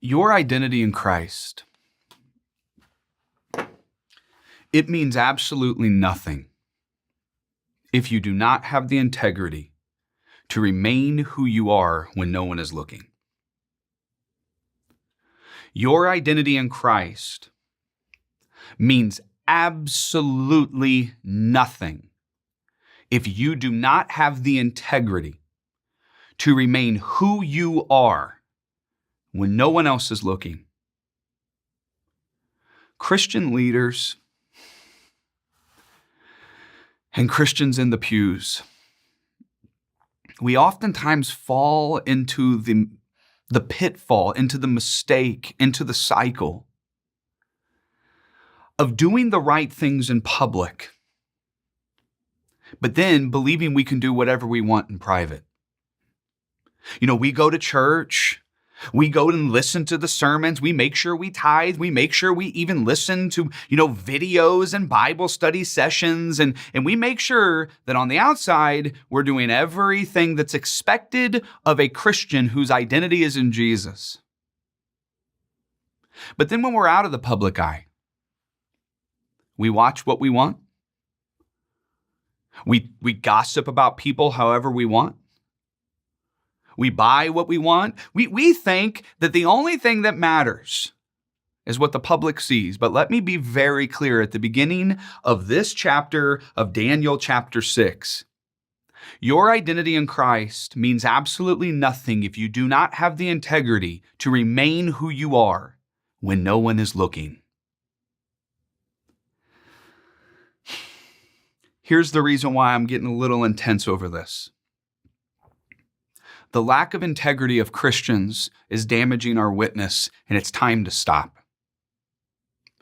Your identity in Christ, it means absolutely nothing if you do not have the integrity to remain who you are when no one is looking. Your identity in Christ means absolutely nothing if you do not have the integrity to remain who you are when no one else is looking. Christian leaders and Christians in the pews, we oftentimes fall into the pitfall, into the mistake, into the cycle of doing the right things in public, but then believing we can do whatever we want in private. We go to church, we go and listen to the sermons, we make sure we tithe, we make sure we even listen to, videos and Bible study sessions, and we make sure that on the outside, we're doing everything that's expected of a Christian whose identity is in Jesus. But then when we're out of the public eye, we watch what we want. We gossip about people however we want. We buy what we want. We think that the only thing that matters is what the public sees. But let me be very clear at the beginning of this chapter of Daniel chapter 6. Your identity in Christ means absolutely nothing if you do not have the integrity to remain who you are when no one is looking. Here's the reason why I'm getting a little intense over this. The lack of integrity of Christians is damaging our witness, and it's time to stop.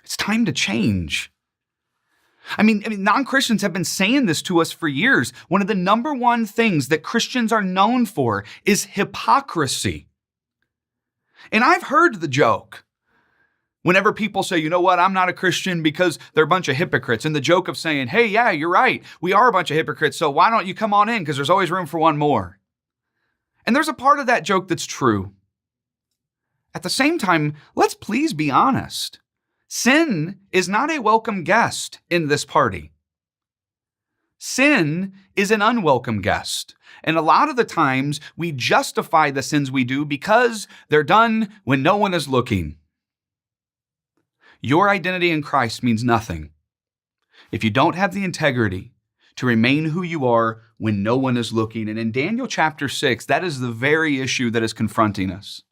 It's time to change. I mean, non-Christians have been saying this to us for years. One of the number one things that Christians are known for is hypocrisy. And I've heard the joke. Whenever people say, I'm not a Christian because they're a bunch of hypocrites. And the joke of saying, hey, yeah, you're right. We are a bunch of hypocrites. So why don't you come on in? Because there's always room for one more. And there's a part of that joke that's true. At the same time, let's please be honest. Sin is not a welcome guest in this party. Sin is an unwelcome guest. And a lot of the times we justify the sins we do because they're done when no one is looking. Your identity in Christ means nothing if you don't have the integrity to remain who you are when no one is looking. And in Daniel chapter 6, that is the very issue that is confronting us.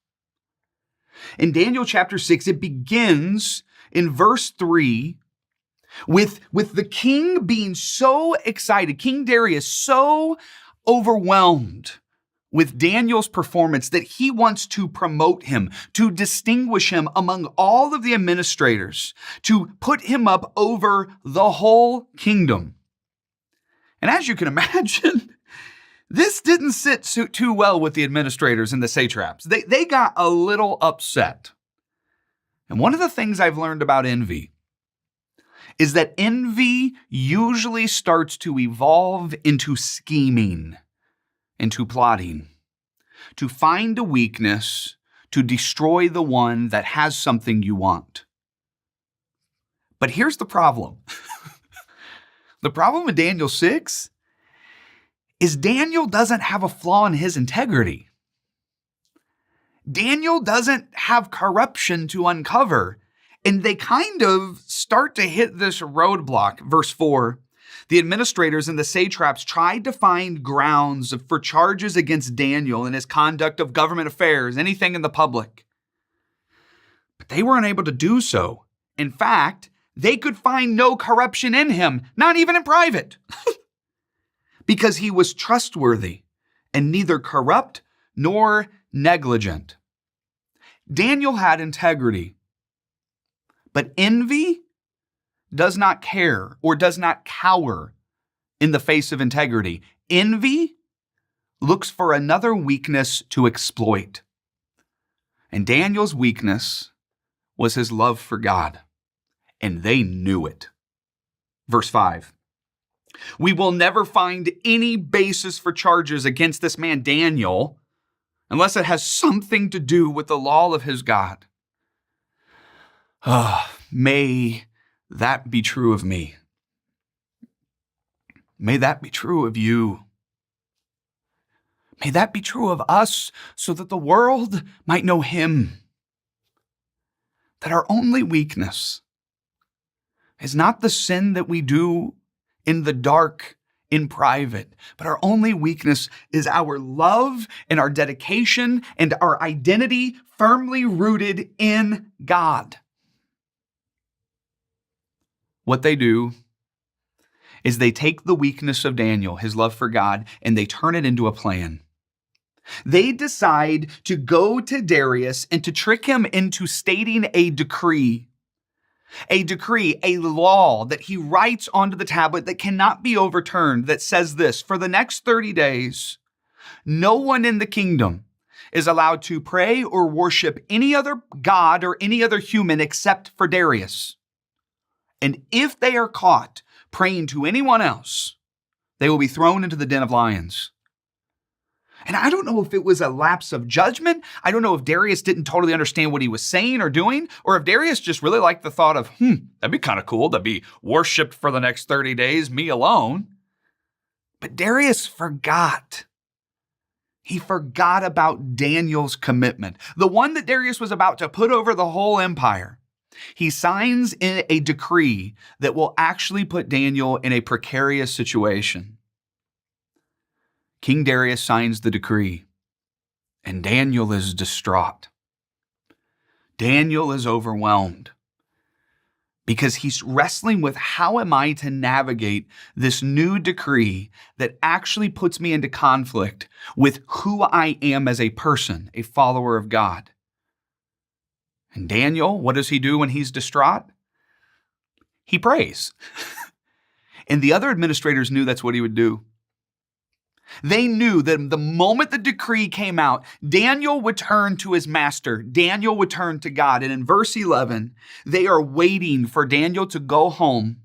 In Daniel chapter 6, it begins in verse 3 with the king being so excited, King Darius so overwhelmed with Daniel's performance that he wants to promote him, to distinguish him among all of the administrators, to put him up over the whole kingdom. And as you can imagine, this didn't sit too well with the administrators and the satraps. They got a little upset. And one of the things I've learned about envy is that envy usually starts to evolve into scheming, into plotting, to find a weakness, to destroy the one that has something you want. But here's the problem. The problem with Daniel 6 is Daniel doesn't have a flaw in his integrity. Daniel doesn't have corruption to uncover. And they kind of start to hit this roadblock. Verse 4, the administrators and the satraps tried to find grounds for charges against Daniel in his conduct of government affairs, anything in the public. But they weren't able to do so. In fact, they could find no corruption in him, not even in private, because he was trustworthy and neither corrupt nor negligent. Daniel had integrity, but envy does not care or does not cower in the face of integrity. Envy looks for another weakness to exploit. And Daniel's weakness was his love for God. And they knew it. Verse 5. We will never find any basis for charges against this man Daniel unless it has something to do with the law of his God. May that be true of me. May that be true of you. May that be true of us so that the world might know him. That our only weakness is not the sin that we do in the dark, in private, but our only weakness is our love and our dedication and our identity firmly rooted in God. What they do is they take the weakness of Daniel, his love for God, and they turn it into a plan. They decide to go to Darius and to trick him into stating a decree, a law that he writes onto the tablet that cannot be overturned, that says this: for the next 30 days, no one in the kingdom is allowed to pray or worship any other god or any other human except for Darius. And if they are caught praying to anyone else, they will be thrown into the den of lions. And I don't know if it was a lapse of judgment. I don't know if Darius didn't totally understand what he was saying or doing, or if Darius just really liked the thought of, that'd be kind of cool to be worshiped for the next 30 days, me alone. But Darius forgot. He forgot about Daniel's commitment, the one that Darius was about to put over the whole empire. He signs in a decree that will actually put Daniel in a precarious situation. King Darius signs the decree, and Daniel is distraught. Daniel is overwhelmed because he's wrestling with, how am I to navigate this new decree that actually puts me into conflict with who I am as a person, a follower of God? And Daniel, what does he do when he's distraught? He prays. And the other administrators knew that's what he would do. They knew that the moment the decree came out, Daniel would turn to his master. Daniel would turn to God. And in verse 11, they are waiting for Daniel to go home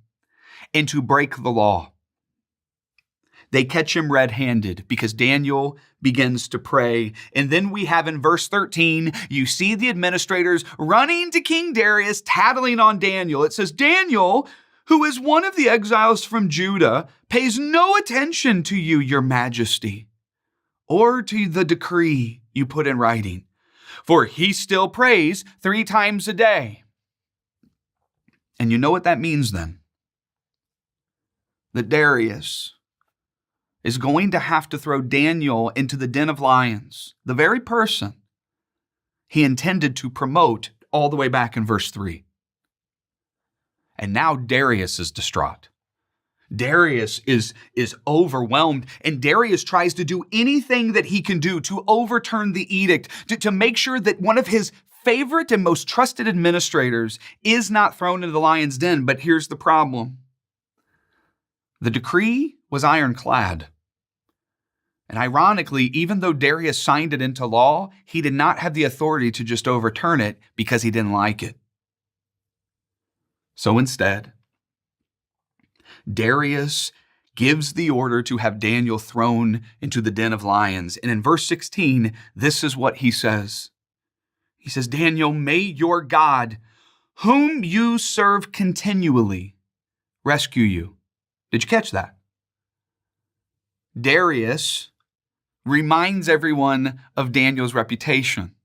and to break the law. They catch him red-handed because Daniel begins to pray. And then we have in verse 13, you see the administrators running to King Darius, tattling on Daniel. It says, Daniel, who is one of the exiles from Judah, pays no attention to you, your majesty, or to the decree you put in writing, for he still prays 3 times a day. And you know what that means then? That Darius is going to have to throw Daniel into the den of lions, the very person he intended to promote all the way back in verse 3. And now Darius is distraught. Darius is overwhelmed, and Darius tries to do anything that he can do to overturn the edict, to make sure that one of his favorite and most trusted administrators is not thrown into the lion's den. But here's the problem. The decree was ironclad. And ironically, even though Darius signed it into law, he did not have the authority to just overturn it because he didn't like it. So instead, Darius gives the order to have Daniel thrown into the den of lions. And in verse 16, this is what he says. He says, Daniel, may your God, whom you serve continually, rescue you. Did you catch that? Darius reminds everyone of Daniel's reputation,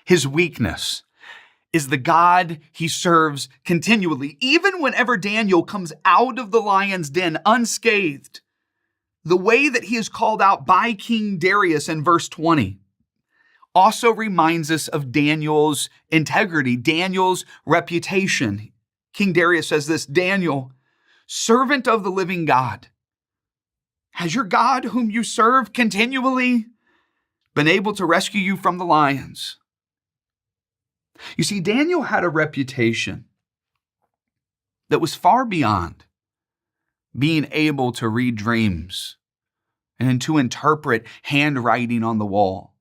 his weakness. Is the God he serves continually, even whenever Daniel comes out of the lion's den unscathed, the way that he is called out by King Darius in verse 20 also reminds us of Daniel's integrity, Daniel's reputation. King Darius says this, Daniel, servant of the living God, has your God whom you serve continually been able to rescue you from the lions? You see, Daniel had a reputation that was far beyond being able to read dreams and to interpret handwriting on the wall.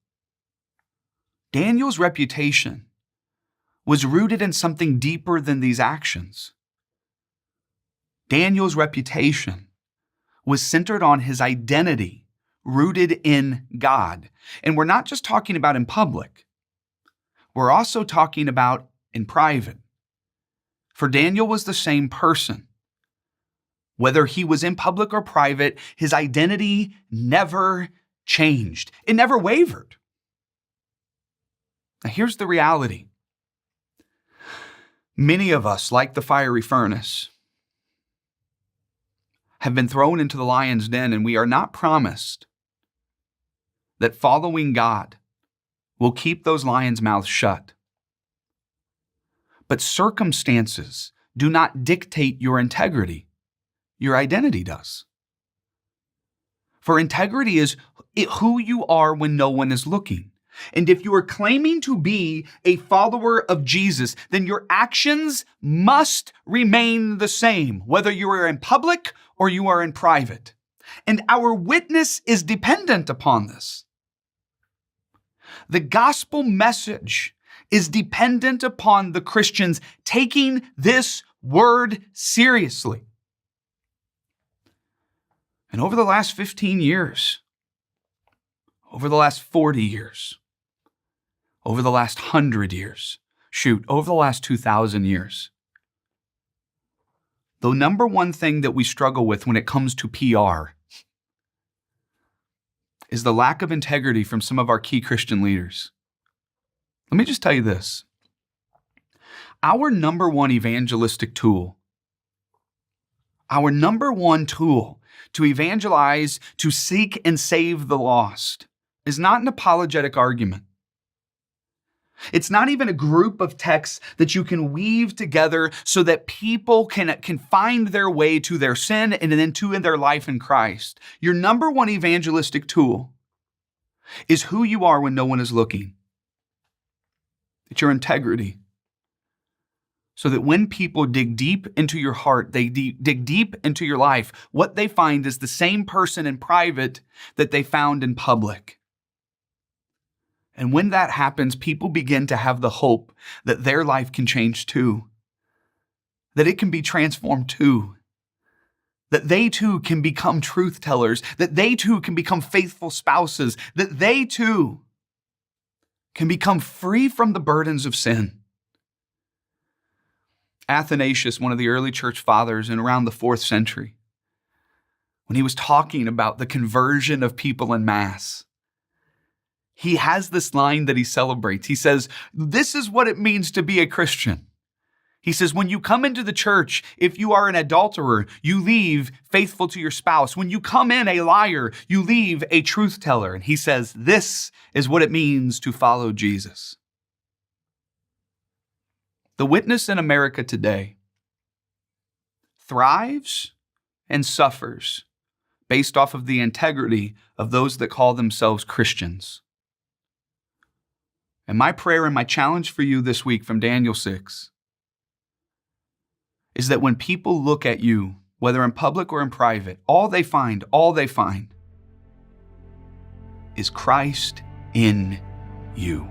Daniel's reputation was rooted in something deeper than these actions. Daniel's reputation was centered on his identity rooted in God. And we're not just talking about in public. We're also talking about in private. For Daniel was the same person. Whether he was in public or private, his identity never changed. It never wavered. Now here's the reality. Many of us, like the fiery furnace, have been thrown into the lion's den, and we are not promised that following God will keep those lions' mouths shut. But circumstances do not dictate your integrity. Your identity does. For integrity is who you are when no one is looking. And if you are claiming to be a follower of Jesus, then your actions must remain the same, whether you are in public or you are in private. And our witness is dependent upon this. The gospel message is dependent upon the Christians taking this word seriously. And over the last 15 years, over the last 40 years, over the last 100 years, over the last 2,000 years, the number one thing that we struggle with when it comes to PR is the lack of integrity from some of our key Christian leaders. Let me just tell you this. Our number one evangelistic tool, our number one tool to evangelize, to seek and save the lost, is not an apologetic argument. It's not even a group of texts that you can weave together so that people can find their way to their sin and then to their life in Christ. Your number one evangelistic tool is who you are when no one is looking. It's your integrity. So that when people dig deep into your heart, they dig deep into your life, what they find is the same person in private that they found in public. And when that happens, people begin to have the hope that their life can change too, that it can be transformed too, that they too can become truth tellers, that they too can become faithful spouses, that they too can become free from the burdens of sin. Athanasius, one of the early church fathers in around the 4th century, when he was talking about the conversion of people en masse, he has this line that he celebrates. He says, this is what it means to be a Christian. He says, when you come into the church, if you are an adulterer, you leave faithful to your spouse. When you come in a liar, you leave a truth teller. And he says, this is what it means to follow Jesus. The witness in America today thrives and suffers based off of the integrity of those that call themselves Christians. And my prayer and my challenge for you this week from Daniel 6 is that when people look at you, whether in public or in private, all they find is Christ in you.